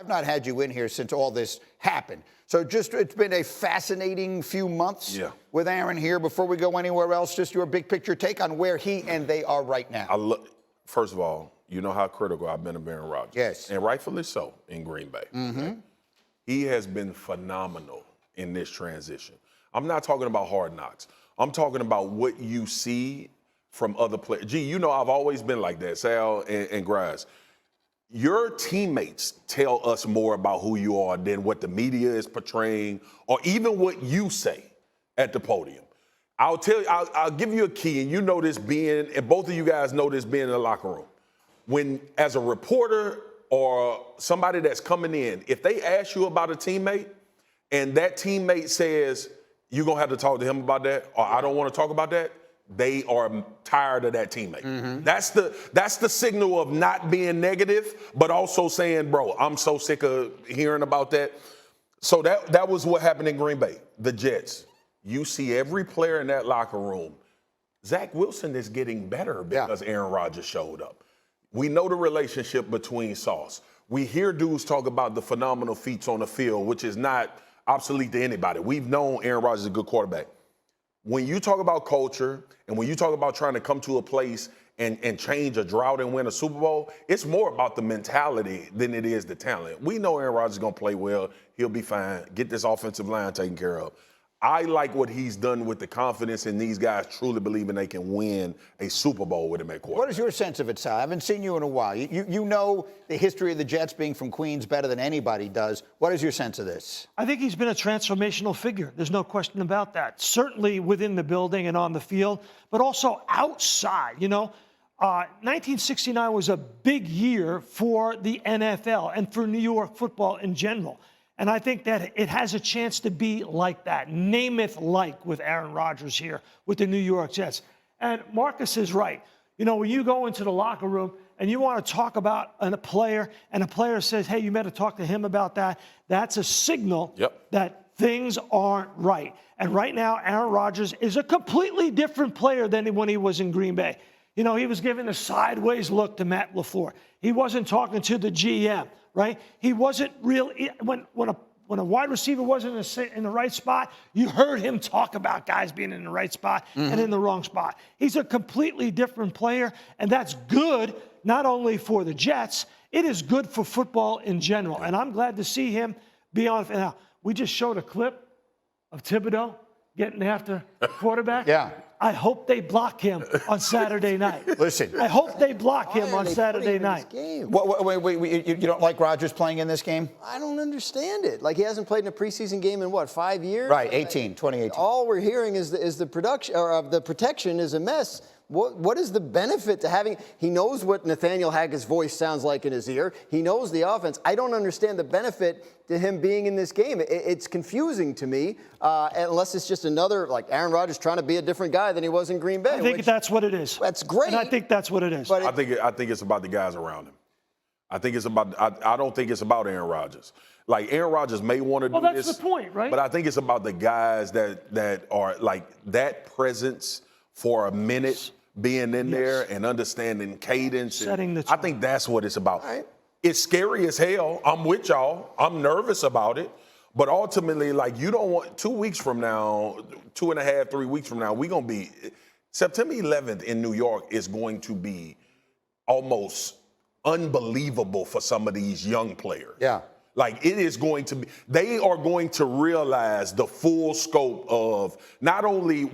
I've not had you in here since all this happened. So it's been a fascinating few months with Aaron here. Before we go anywhere else, just your big picture take on where he and they are right now. First of all, you know how critical I've been of Aaron Rodgers. Yes. And rightfully so in Green Bay. Okay? He has been phenomenal in this transition. I'm not talking about hard knocks. I'm talking about what you see from other players. Gee, you know I've always been like that, Sal and Graz. Your teammates tell us more about who you are than what the media is portraying or even what you say at the podium. I'll give you a key, and you know this and both of you guys know this being in the locker room. When, as a reporter or somebody that's coming in, if they ask you about a teammate and that teammate says, you're going to have to talk to him about that, or I don't want to talk about that, they are tired of that teammate. That's the signal of not being negative, but also saying, bro, I'm so sick of hearing about that. So that was what happened in Green Bay. The Jets, you see every player in that locker room. Zach Wilson is getting better because Aaron Rodgers showed up. We know the relationship between Sauce. We hear dudes talk about the phenomenal feats on the field, which is not obsolete to anybody. We've known Aaron Rodgers is a good quarterback. When you talk about culture and when you talk about trying to come to a place and change a drought and win a Super Bowl, it's more about the mentality than it is the talent. We know Aaron Rodgers is going to play well. He'll be fine. Get this offensive line taken care of. I like what he's done with the confidence in these guys truly believing they can win a Super Bowl with him at quarterback. What is your sense of it, Sal? I haven't seen you in a while. You know the history of the Jets being from Queens better than anybody does. What is your sense of this? I think he's been a transformational figure. There's no question about that. Certainly within the building and on the field, but also outside. 1969 was a big year for the NFL and for New York football in general. And I think that it has a chance to be like that, Namath-like with Aaron Rodgers here with the New York Jets. And Marcus is right. When you go into the locker room and you want to talk about a player and a player says, hey, you better talk to him about that, that's a signal that things aren't right. And right now, Aaron Rodgers is a completely different player than when he was in Green Bay. He was giving a sideways look to Matt LaFleur. He wasn't talking to the GM. Right? He wasn't real. When a wide receiver wasn't in the right spot, you heard him talk about guys being in the right spot and in the wrong spot. He's a completely different player, and that's good not only for the Jets, it is good for football in general. And I'm glad to see him be on. Now, we just showed a clip of Thibodeau getting after the quarterback. I hope they block him on Saturday night. Listen. I hope they block him on Saturday night. Wait, you don't like Rodgers playing in this game? I don't understand it. Like, he hasn't played in a preseason game in, 5 years? Right, 2018. All we're hearing is the production, or the protection is a mess. What is the benefit to having? He knows what Nathaniel Hackett's voice sounds like in his ear. He knows the offense. I don't understand the benefit to him being in this game. It's confusing to me, unless it's just another, like, Aaron Rodgers trying to be a different guy than he was in Green Bay. I think that's what it is. That's great. And I think that's what it is. But I think it's about the guys around him. I think it's about. I don't think it's about Aaron Rodgers. Like, Aaron Rodgers may want to do this. Well, that's the point, right? But I think it's about the guys that are like that presence for a minute, being in there and understanding cadence. Setting the tone. I think that's what it's about. Right. It's scary as hell. I'm with y'all. I'm nervous about it. But ultimately, like, you don't want 2 weeks from now, 2.5, 3 weeks from now, we're going to be September 11th in New York is going to be almost unbelievable for some of these young players. Yeah. Like, it is going to be, they are going to realize the full scope of not only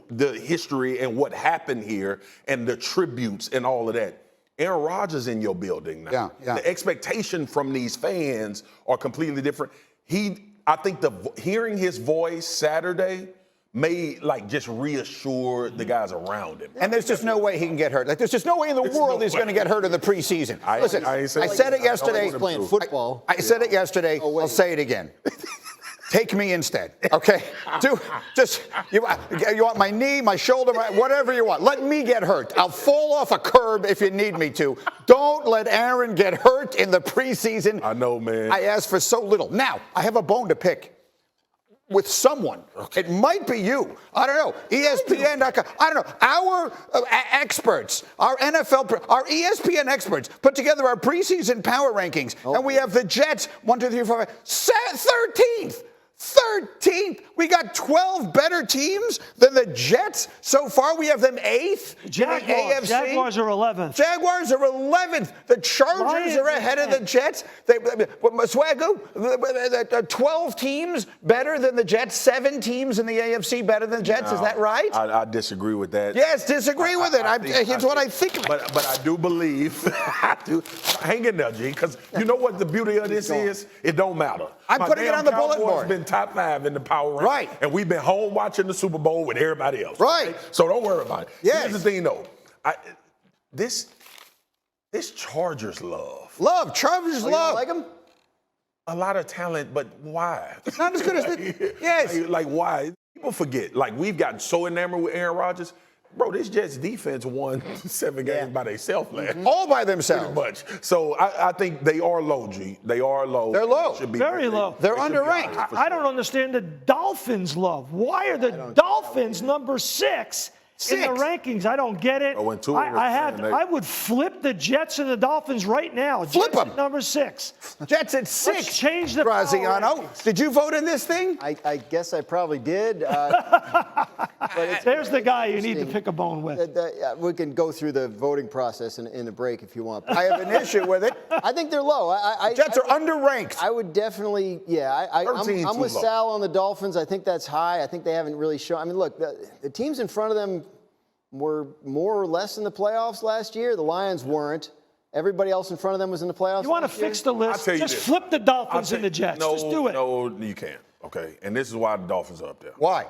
the history and what happened here and the tributes and all of that. Aaron Rodgers in your building now. The expectation from these fans are completely different. I think hearing his voice Saturday may, like, just reassure the guys around him. And there's just no way he can get hurt. Like, there's just no way in the world he's going to get hurt in the preseason. Listen, I said it yesterday. Playing football. I said it yesterday. I'll say it again. Take me instead, okay? You want my knee, my shoulder, whatever you want. Let me get hurt. I'll fall off a curb if you need me to. Don't let Aaron get hurt in the preseason. I know, man. I asked for so little. Now, I have a bone to pick. with someone. It might be you. I don't know. ESPN.com. I don't know. Our experts, our ESPN experts put together our preseason power rankings, and we have the Jets 1, 2, 3, 4, 5, 13th. 13th. We got 12 better teams than the Jets so far. We have them 8th in the AFC. Jaguars are 11th. Jaguars are 11th. The Chargers are ahead of the Jets. Swagu, 12 teams better than the Jets, 7 teams in the AFC better than the Jets. Is that right? I disagree with that. Yes, disagree with it. It's what I think. But I do believe, hang in there, G, because you know what the beauty of this is? It don't matter. I'm putting it on the bulletin board. Been top 5 in the power rank. Right. And we've been home watching the Super Bowl with everybody else. Right. Okay? So don't worry about it. Yes. Here's the thing, though. This Chargers love. Chargers You love. don't like them? A lot of talent, but why? Not as good as the. Yes. Like, why? People forget. Like, we've gotten so enamored with Aaron Rodgers. Bro, this Jets defense won 7 games by themselves last. All by themselves. Pretty much. So I think they are low, G. They are low. They're low. Should be Very low. They're underranked. I don't understand the Dolphins' love. Why are the Dolphins number 6 in the rankings? I don't get it. Oh, and Tua was saying I would flip the Jets and the Dolphins right now. Flip Jets them. at number 6. Jets at 6. Let's change the power Graziano. rankings. Did you vote in this thing? I guess I probably did. There's the guy you need to pick a bone with. We can go through the voting process in the break if you want. I have an issue with it. I think they're low. Jets are underranked. I would definitely, I'm 13 with too low. Sal on the Dolphins. I think that's high. I think they haven't really shown. I mean, look, the teams in front of them were more or less in the playoffs last year. The Lions weren't. Everybody else in front of them was in the playoffs. You want to last year. fix the list? I'll tell you Just this. flip the Dolphins and the Jets. No, Just do it. No, you can't. Okay. And this is why the Dolphins are up there. Why?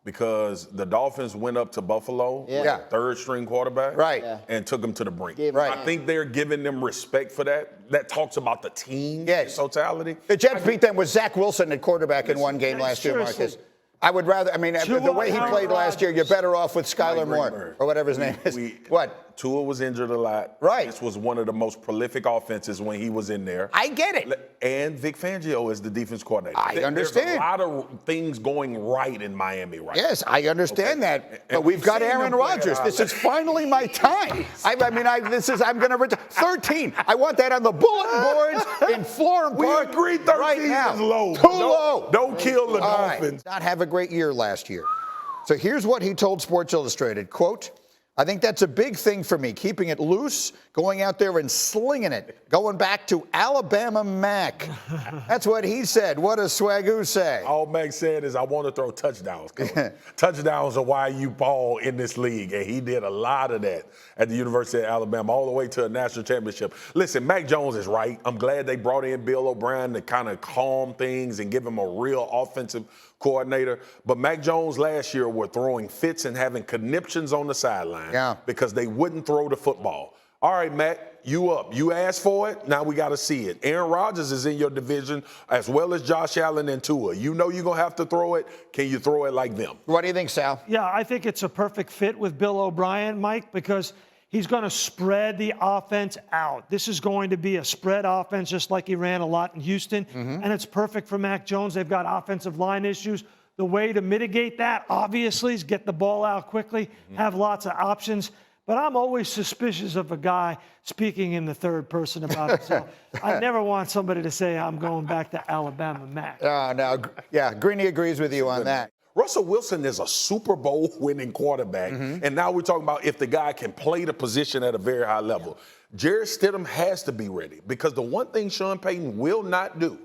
Because the Dolphins went up to Buffalo, Yeah. third string quarterback, Right. and took them to the brink. Right. I think they're giving them respect for that. That talks about the team Yes. totality. The Jets beat them with Zach Wilson at quarterback in one game last year, seriously. Marcus. I would rather, the way he Aaron played last year, you're better off with Skylar Moore, Greenberg. or whatever his name is. What? Tua was injured a lot. Right. This was one of the most prolific offenses when he was in there. I get it. And Vic Fangio is the defense coordinator. I understand. There's a lot of things going right in Miami right now. Yes, I understand that. And But we've got seen Aaron them play at Rodgers. a high This is level. finally my time. I'm going to retire. 13. I want that on the bulletin boards in Florham We Park agree 13 right now. is low. Too low. Don't kill the All right. Dolphins. Not have a great year last year. So here's what he told Sports Illustrated, quote, I think that's a big thing for me, keeping it loose, going out there and slinging it, going back to Alabama Mac. That's what he said. What does Swagu say? All Mac said is, I want to throw touchdowns, Coach. Touchdowns are why you ball in this league. And he did a lot of that at the University of Alabama, all the way to a national championship. Listen, Mac Jones is right. I'm glad they brought in Bill O'Brien to kind of calm things and give him a real offensive coordinator. But Mac Jones last year were throwing fits and having conniptions on the sideline because they wouldn't throw the football. All right, Mac, you up. You asked for it. Now we got to see it. Aaron Rodgers is in your division as well as Josh Allen and Tua. You know you're going to have to throw it. Can you throw it like them? What do you think, Sal? Yeah, I think it's a perfect fit with Bill O'Brien, Mike, because he's going to spread the offense out. This is going to be a spread offense, just like he ran a lot in Houston. And it's perfect for Mac Jones. They've got offensive line issues. The way to mitigate that, obviously, is get the ball out quickly, have lots of options. But I'm always suspicious of a guy speaking in the third person about himself. I never want somebody to say, I'm going back to Alabama Mac. Yeah, Greeny agrees with you on that. Russell Wilson is a Super Bowl winning quarterback. And now we're talking about if the guy can play the position at a very high level. Jarrett Stidham has to be ready, because the one thing Sean Payton will not do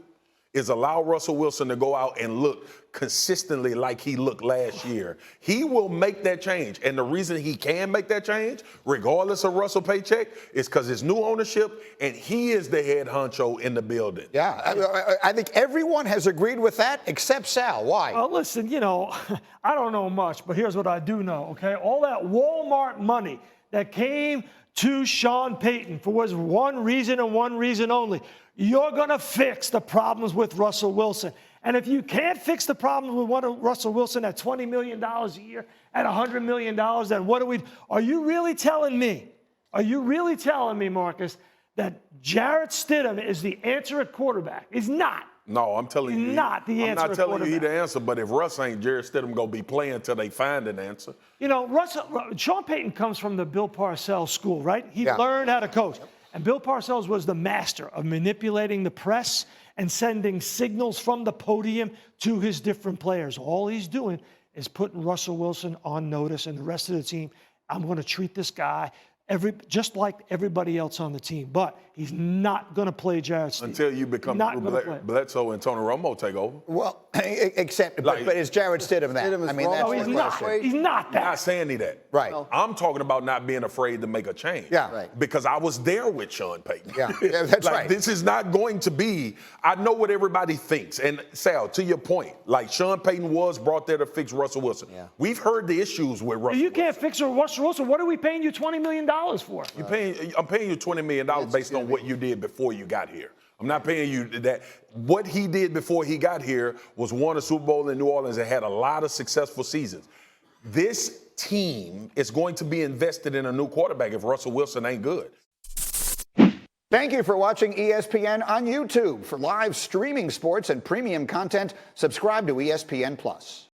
is allow Russell Wilson to go out and look consistently like he looked last year. He will make that change. And the reason he can make that change, regardless of Russell paycheck, is because it's new ownership and he is the head honcho in the building. Yeah, I think everyone has agreed with that except Sal. Why? Well, listen, I don't know much, but here's what I do know, okay? All that Walmart money that came to Sean Payton for was one reason and one reason only. You're going to fix the problems with Russell Wilson. And if you can't fix the problems with Russell Wilson at $20 million a year, at $100 million, then what are you really telling me, Marcus, that Jarrett Stidham is the answer at quarterback? He's not. No, I'm telling you. Not the answer. I'm not telling you he quarterback. the answer, but if Russ ain't, Jarrett Stidham going to be playing until they find an answer. You know, Sean Payton comes from the Bill Parcells school, right? He Yeah. learned how to coach. And Bill Parcells was the master of manipulating the press and sending signals from the podium to his different players. All he's doing is putting Russell Wilson on notice and the rest of the team. I'm going to treat this guy just like everybody else on the team. But he's not going to play Jarrett Stidham. Until you become Not gonna play. Bledsoe and Tony Romo take over. Well, except, Like- but is Jarrett Stidham that? Stidham is I mean, wrong. that's No, the he's question. not. He's not I'm that. not saying he that. Right. I'm talking about not being afraid to make a change. Yeah. Right. Because I was there with Sean Payton. Yeah, that's like, right. This is not going to be, I know what everybody thinks. And Sal, to your point, like Sean Payton was brought there to fix Russell Wilson. Yeah. We've heard the issues with Russell You can't Wilson. fix Russell Wilson. What are we paying you $20 million for? I'm paying you $20 million based on what you did before you got here. I'm not paying you that. What he did before he got here was won a Super Bowl in New Orleans and had a lot of successful seasons. This team is going to be invested in a new quarterback if Russell Wilson ain't good. Thank you for watching ESPN on YouTube. For live streaming sports and premium content, subscribe to ESPN+.